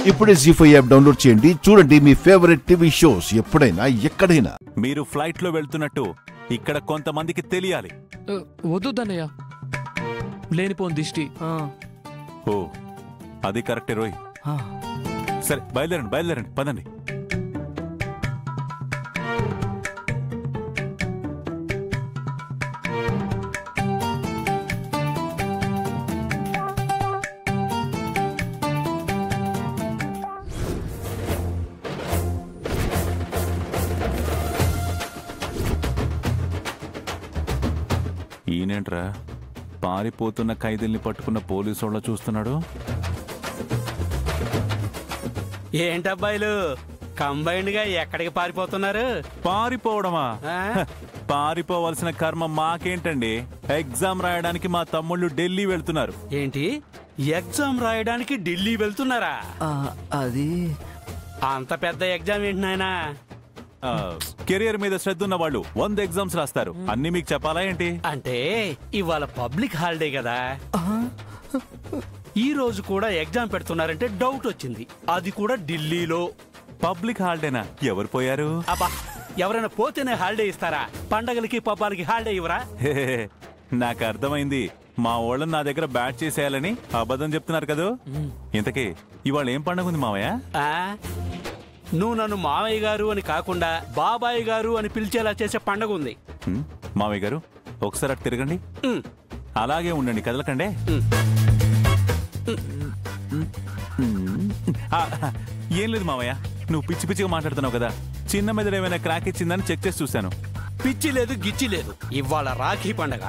ఇప్పుడే జీ5 app download చేయండి. చూడండి మీ ఫేవరెట్ టీవీ షోస్ ఎప్పుడైనా ఎక్కడైనా. మీరు ఫ్లైట్ లో వెళ్తున్నట్టు ఇక్కడ కొంతమందికి తెలియాలి. వద్దుద్దన్నయ్య, లేనిపోని దిష్టి. ఓ అది కరెక్టే రోయ్. సరే బయలుదేరండి పదండి. ఈయనేంట్రా పారిపోతున్న ఖైదీల్ని పట్టుకున్న పోలీసోళ్ళ చూస్తున్నాడు? ఏంటబ్బాయిలు కంబైన్డ్ గా ఎక్కడికి పారిపోతున్నారు? పారిపోవడమా? పారిపోవలసిన కర్మ మాకేంటండి. ఎగ్జామ్ రాయడానికి మా తమ్ముళ్ళు ఢిల్లీ వెళ్తున్నారు. ఏంటి ఎగ్జామ్ రాయడానికి ఢిల్లీ వెళ్తున్నారా? అది అంత పెద్ద ఎగ్జామ్ ఏంటి నాయనా? కెరియర్ మీద శ్రద్ధ ఉన్న వాళ్ళు 100 ఎగ్జామ్స్ రాస్తారు. అన్ని మీకు చెప్పాలా ఏంటి? అంటే ఇవాళ పబ్లిక్ హాలిడే కదా, ఈ రోజు కూడా ఎగ్జామ్ పెడుతున్నారంటే డౌట్ వచ్చింది. అది కూడా ఢిల్లీలో. పబ్లిక్ హాలిడేనా? ఎవరు పోయారు? అబ్బా, ఎవరైనా పోతేనే హాలిడే ఇస్తారా? పండగలకి పబ్బాలకి హాలిడే ఇవ్వరా? నాకు అర్థమైంది. మా వాళ్ళని నా దగ్గర బ్యాట్ చేసేయాలని అబద్ధం చెప్తున్నారు కదా. ఇంతకీ ఇవాళ ఏం పండగ ఉంది మావయ్య? నువ్వు నన్ను మావయ్య గారు అని కాకుండా బాబాయ్ గారు అని పిలిచేలా చేసే పండగ ఉంది. మావయ్య గారు ఒకసారి అటు తిరగండి. అలాగే ఉండండి, కదలకండి. ఏం లేదు మావయ్య, నువ్వు పిచ్చి పిచ్చిగా మాట్లాడుతున్నావు కదా. చిన్న మెదడు ఏమైనా క్రాక్ ఇచ్చిందని చెక్ చేసి చూశాను. పిచ్చి లేదు గిచ్చి లేదు. ఇవాళ రాఖీ పండగ.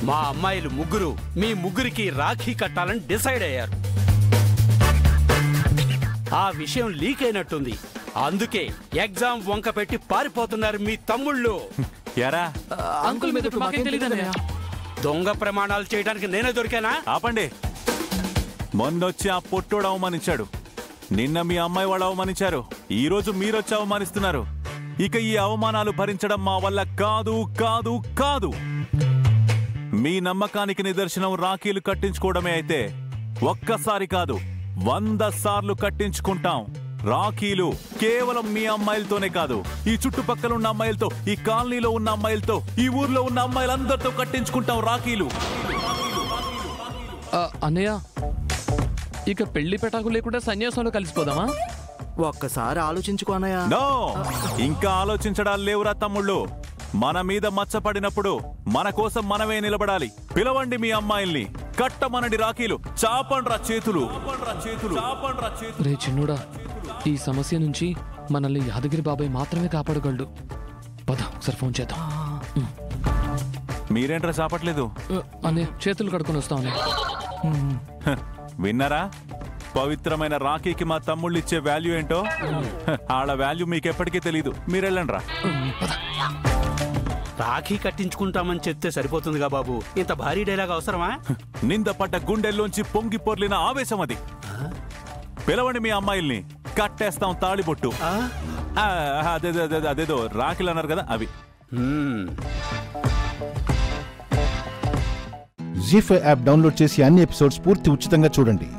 మా అమ్మాయిలు ముగ్గురు మీ ముగ్గురికి రాఖీ కట్టాలని డిసైడ్ అయ్యారు. ఆ విషయం లీక్ అయినట్టుంది. అందుకే ఎగ్జామ్ వంక పెట్టి పారిపోతున్నారు మీ తమ్ముళ్ళు. అంకుల్ మీద దొంగ ప్రమాణాలు చేయడానికి నేనే దొరికానా? ఆపండి. మొన్నొచ్చి ఆ పొట్టోడు అవమానించాడు, నిన్న మీ అమ్మాయి వాళ్ళు అవమానించారు, ఈ రోజు మీరొచ్చి అవమానిస్తున్నారు. ఇక ఈ అవమానాలు భరించడం మా వల్ల కాదు కాదు కాదు. మీ నమ్మకానికి నిదర్శనం రాఖీలు కట్టించుకోవడమే అయితే ఒక్కసారి కాదు 100 సార్లు కట్టించుకుంటాం. రాఖీలు కేవలం మీ అమ్మాయిలతోనే కాదు, ఈ చుట్టుపక్కల ఉన్న అమ్మాయిలతో, ఈ కాలనీలో ఉన్న అమ్మాయిలతో, ఈ ఊర్లో ఉన్న అమ్మాయిలందరితో కట్టించుకుంటాం రాఖీలు. అన్నయ్య, ఇక పెళ్లి పెటాకు లేకుండా సన్యాసంలో కలిసిపోదామా? ఒక్కసారి ఆలోచించుకో అన్నయ్య. నో, ఇంకా ఆలోచించడాలు లేవురా తమ్ముళ్ళు. మన మీద మచ్చపడినప్పుడు మన కోసం మనమే నిలబడాలి. పిలవండి మీ అమ్మాయిల్ని, కట్టమనండి రాఖీలు, చాపండ్రా చేతులు. రే చిన్నుడా, ఈ సమస్య నుంచి మనల్ని యాదగిరి బాబాయ్ మాత్రమే కాపాడగలడు. పద ఒకసారి ఫోన్ చేద్దాం. మీరేంట్రా చాపట్లేదు? అన్నయ్య, చేతులు కడుక్కొని వస్తామని. విన్నారా? పవిత్రమైన రాఖీకి మా తమ్ముళ్ళు ఇచ్చే వాల్యూ ఏంటో. వాళ్ళ వాల్యూ మీకెప్పటికీ తెలీదు. మీరెళ్ళండ్రా. రాఖీ కట్టించుకుంటామని చెప్తే సరిపోతుందిగా బాబు, ఇంత భారీ డైలాగ్ అవసరమా? నిందపడ్డ గుండెల్లోంచి పొంగి పొర్లిన ఆవేశం అది. పిలవండి మీ అమ్మాయిల్ని, కట్టేస్తాం తాళిబొట్టు. అదేదో రాఖీలు అన్నారు కదా, అవి. జీ5 యాప్ డౌన్లోడ్ చేసి అన్ని ఎపిసోడ్స్ పూర్తి ఉచితంగా చూడండి.